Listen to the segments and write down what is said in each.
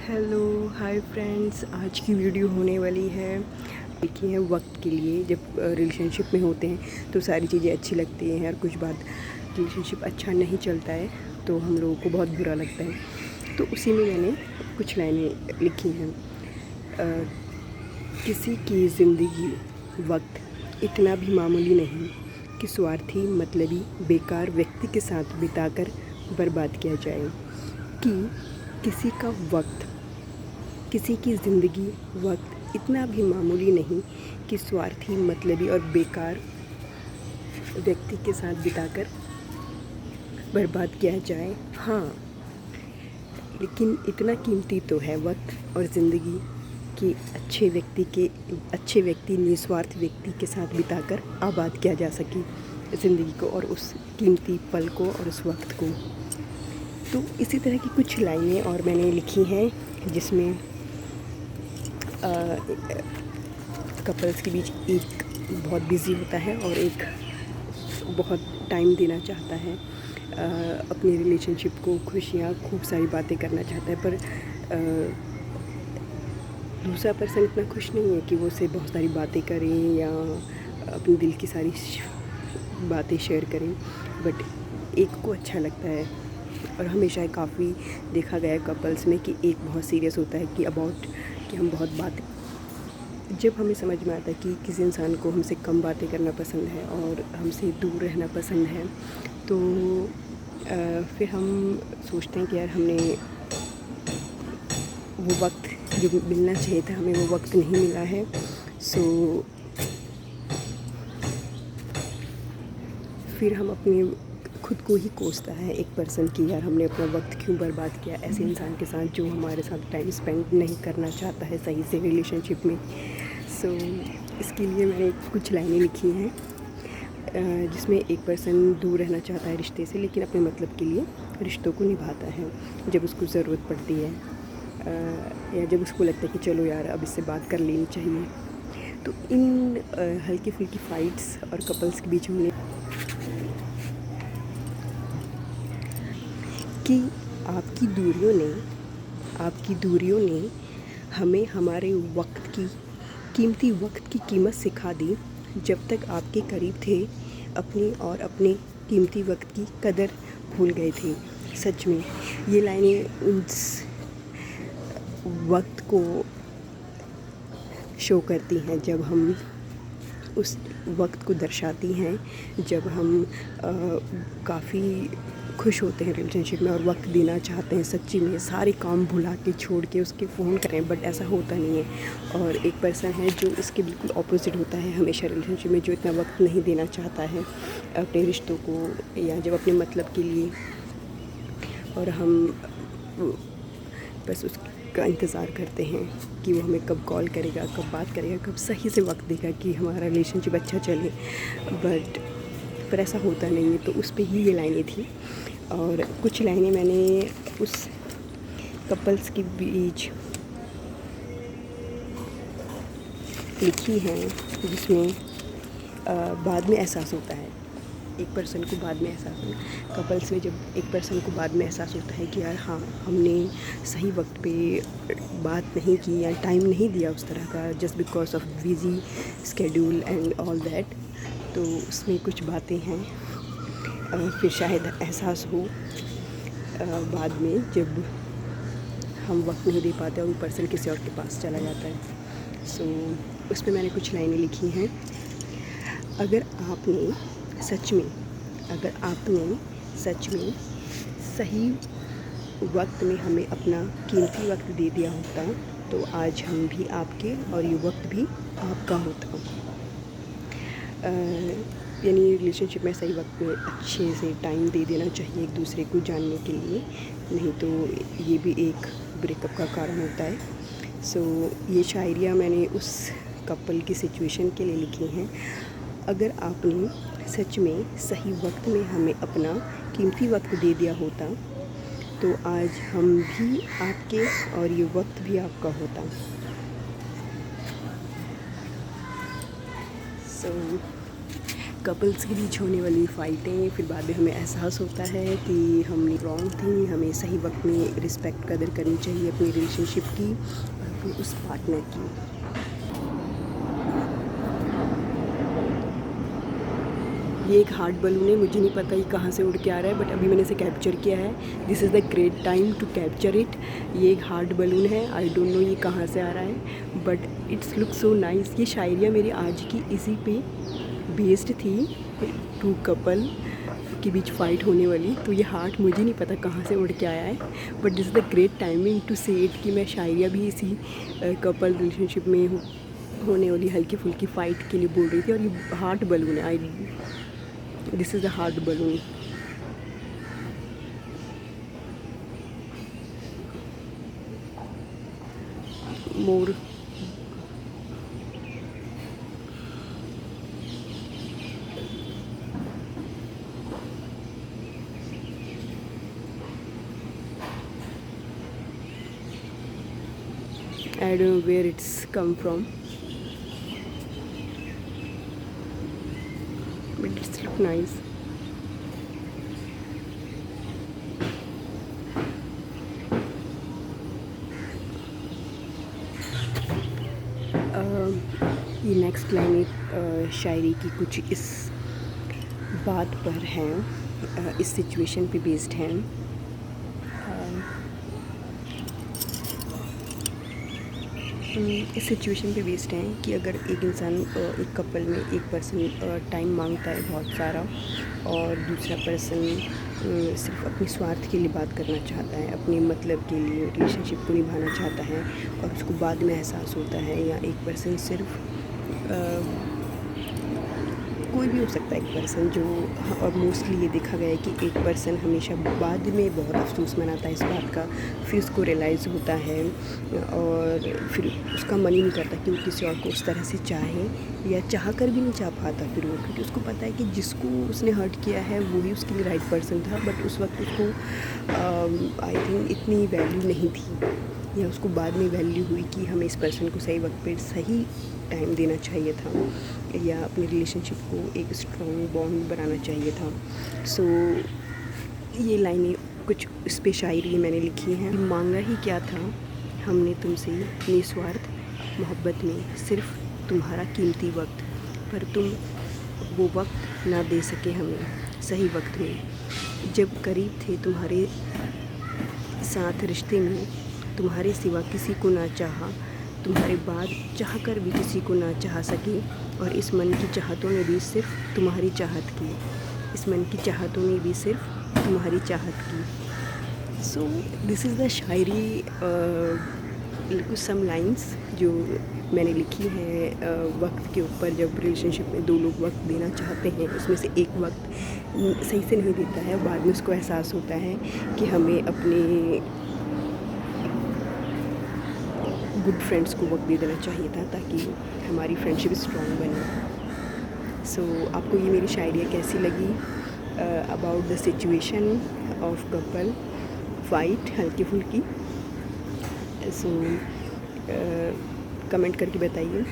Hello hi friends, आज की video होने वाली है देखिए है वक्त के लिए। जब रिलेशनशिप में होते हैं तो सारी चीज़ें अच्छी लगती हैं और कुछ बाद रिलेशनशिप अच्छा नहीं चलता है तो हम लोगों को बहुत बुरा लगता है। तो उसी में मैंने कुछ लाइनें लिखी हैं। किसी की ज़िंदगी वक्त इतना भी मामूली नहीं कि स्वार्थी मतलबी बेकार व्यक्ति के साथ बिताकर बर्बाद किया जाए। कि किसी का वक्त किसी की ज़िंदगी वक्त इतना भी मामूली नहीं कि स्वार्थी मतलबी और बेकार व्यक्ति के साथ बिताकर बर्बाद किया जाए। हाँ, लेकिन इतना कीमती तो है वक्त और ज़िंदगी कि अच्छे व्यक्ति निस्वार्थ व्यक्ति के साथ बिताकर आबाद किया जा सके ज़िंदगी को और उस कीमती पल को और उस वक्त को। तो इसी तरह की कुछ लाइनें और मैंने लिखी हैं जिसमें कपल्स के बीच एक बहुत बिज़ी होता है और एक बहुत टाइम देना चाहता है अपनी रिलेशनशिप को, खुशियाँ खूब सारी बातें करना चाहता है, पर दूसरा पर्सन इतना खुश नहीं है कि वो उससे बहुत सारी बातें करें या अपने दिल की सारी बातें शेयर करें। बट एक को अच्छा लगता है और हमेशा काफ़ी देखा गया है कपल्स में कि एक बहुत सीरियस होता है कि हम बहुत बात। जब हमें समझ में आता है कि किसी इंसान को हमसे कम बातें करना पसंद है और हमसे दूर रहना पसंद है तो फिर हम सोचते हैं कि यार हमने वो वक्त जो मिलना चाहिए था हमें वो वक्त नहीं मिला है। फिर हम अपने खुद को ही कोसता है एक पर्सन की यार हमने अपना वक्त क्यों बर्बाद किया ऐसे इंसान के साथ जो हमारे साथ टाइम स्पेंड नहीं करना चाहता है सही से रिलेशनशिप में। इसके लिए मैंने कुछ लाइनें लिखी हैं जिसमें एक पर्सन दूर रहना चाहता है रिश्ते से लेकिन अपने मतलब के लिए रिश्तों को निभाता है जब उसको ज़रूरत पड़ती है या जब उसको लगता है कि चलो यार अब इससे बात कर लेनी चाहिए। तो इन हल्की फुल्की फाइट्स और कपल्स के बीच होने कि आपकी दूरियों ने हमें हमारे वक्त की कीमती वक्त की कीमत सिखा दी। जब तक आपके करीब थे अपने कीमती वक्त की कदर भूल गए थे। सच में ये लाइनें उस वक्त को शो करती हैं जब हम उस वक्त को दर्शाती हैं जब हम काफ़ी खुश होते हैं रिलेशनशिप में और वक्त देना चाहते हैं सच्ची में सारे काम भुला के छोड़ के उसके फ़ोन करें, बट ऐसा होता नहीं है। और एक पर्सन है जो इसके बिल्कुल ऑपोजिट होता है हमेशा रिलेशनशिप में, जो इतना वक्त नहीं देना चाहता है अपने रिश्तों को या जब अपने मतलब के लिए, और हम बस उसका इंतज़ार करते हैं कि वो हमें कब कॉल करेगा, कब बात करेगा, कब सही से वक्त देगा कि हमारा रिलेशनशिप अच्छा चले। पर ऐसा होता नहीं है। तो उस पे ही ये लाइनें थी और कुछ लाइनें मैंने उस कपल्स के बीच लिखी हैं जिसमें बाद में एहसास होता है एक पर्सन को, बाद में एहसास होता कपल्स में जब एक पर्सन को बाद में एहसास होता है कि यार हाँ हमने सही वक्त पे बात नहीं की या टाइम नहीं दिया उस तरह का just because of busy schedule and all that. तो उसमें कुछ बातें हैं फिर शायद एहसास हो बाद में जब हम वक्त नहीं दे पाते और वो पर्सन किसी और के पास चला जाता है। उस पर मैंने कुछ लाइनें लिखी हैं। अगर आपने सच में सही वक्त में हमें अपना कीमती वक्त दे दिया होता तो आज हम भी आपके और ये वक्त भी आपका होता। यानी रिलेशनशिप में सही वक्त में अच्छे से टाइम दे देना चाहिए एक दूसरे को जानने के लिए, नहीं तो ये भी एक ब्रेकअप का कारण होता है। ये शायरियाँ मैंने उस कपल की सिचुएशन के लिए लिखी हैं। अगर आपने सच में सही वक्त में हमें अपना कीमती वक्त दे दिया होता तो आज हम भी आपके और ये वक्त भी आपका होता। कपल्स के बीच होने वाली फ़ाइटें, फिर बाद में हमें एहसास होता है कि हमने रॉन्ग थी, हमें सही वक्त में रिस्पेक्ट कदर करनी चाहिए अपनी रिलेशनशिप की और अपने उस पार्टनर की। ये एक हार्ट बलून है, मुझे नहीं पता ये कहाँ से उड़ के आ रहा है, बट अभी मैंने इसे कैप्चर किया है। This is the great time to capture it. ये एक हार्ट बलून है, आई डोंट नो ये कहाँ से आ रहा है, but it's look so nice. ये शायरियाँ मेरी आज की इसी पे बेस्ड थी, 2 कपल के बीच फ़ाइट होने वाली। तो ये हार्ट मुझे नहीं पता कहाँ से उड़ के आया है, but this is the great timing to say it कि मैं शायरियाँ भी इसी कपल रिलेशनशिप में होने वाली हल्की फुल्की फ़ाइट के लिए बोल रही थी। और ये हार्ट बलून है, this is a heart balloon. More I don't know where it's come from, but it's look nice. ये नेक्स्ट लाइन शायरी की कुछ इस बात पर हैं, इस सिचुएशन पे बेस्ड हैं। इस सिचुएशन पे बेस्ड हैं कि अगर एक इंसान एक कपल में एक पर्सन टाइम मांगता है बहुत सारा और दूसरा पर्सन सिर्फ अपने स्वार्थ के लिए बात करना चाहता है, अपने मतलब के लिए रिलेशनशिप को निभाना चाहता है और उसको बाद में एहसास होता है, या एक पर्सन सिर्फ कोई भी हो सकता है एक पर्सन जो, और मोस्टली ये देखा गया है कि एक पर्सन हमेशा बाद में बहुत अफसोस मनाता है इस बात का, फिर उसको रियलाइज़ होता है और फिर उसका मन ही नहीं करता कि वो किसी और को उस तरह से चाहे, या चाह कर भी नहीं चाह पाता फिर वो, क्योंकि उसको पता है कि जिसको उसने हर्ट किया है वो ही उसके लिए राइट पर्सन था, बट उस वक्त उसको आई थिंक इतनी वैल्यू नहीं थी, या उसको बाद में वैल्यू हुई कि हमें इस पर्सन को सही वक्त पे सही टाइम देना चाहिए था, या अपने रिलेशनशिप को एक स्ट्रॉन्ग बॉन्ड बनाना चाहिए था। सो ये लाइनें कुछ इस पे शायरी मैंने लिखी हैं। मांगा ही क्या था हमने तुमसे निस्वार्थ मोहब्बत में, सिर्फ तुम्हारा कीमती वक्त, पर तुम वो वक्त ना दे सके हमें सही वक्त में। जब करीब थे तुम्हारे साथ रिश्ते में, तुम्हारे सिवा किसी को ना चाहा, तुम्हारे बाद चाह कर भी किसी को ना चाह सके, और इस मन की चाहतों ने भी सिर्फ तुम्हारी चाहत की, इस मन की चाहतों ने भी सिर्फ तुम्हारी चाहत की। सो दिस इज़ द शायरी, कुछ सम लाइंस जो मैंने लिखी है वक्त के ऊपर। जब रिलेशनशिप में 2 लोग वक्त देना चाहते हैं, उसमें से एक वक्त सही से नहीं देता है, बाद में उसको एहसास होता है कि हमें अपने गुड फ्रेंड्स को वक्त दे देना चाहिए था ताकि हमारी फ्रेंडशिप स्ट्रॉन्ग बने। सो आपको ये मेरी शायरियाँ कैसी लगी about the situation of couple fight हल्की फुल्की? सो कमेंट करके बताइए,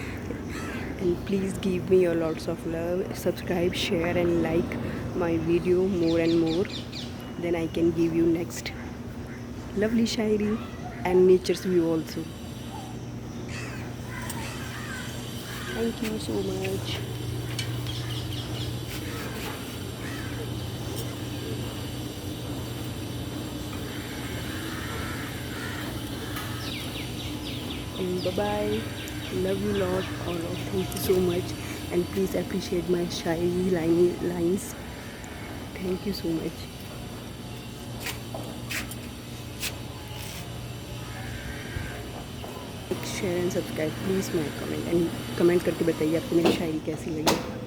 and please give me your lots of love, subscribe, share and like my video more and more, then I can give you next lovely shayari and nature's view also. Thank you so much. And bye bye. Love you lot, all of. Thank you so much, and please appreciate my shiny lines. Thank you so much. Like, share and subscribe, please. My comment, and comment करके बताइए आपको मेरी शायरी कैसी लगी.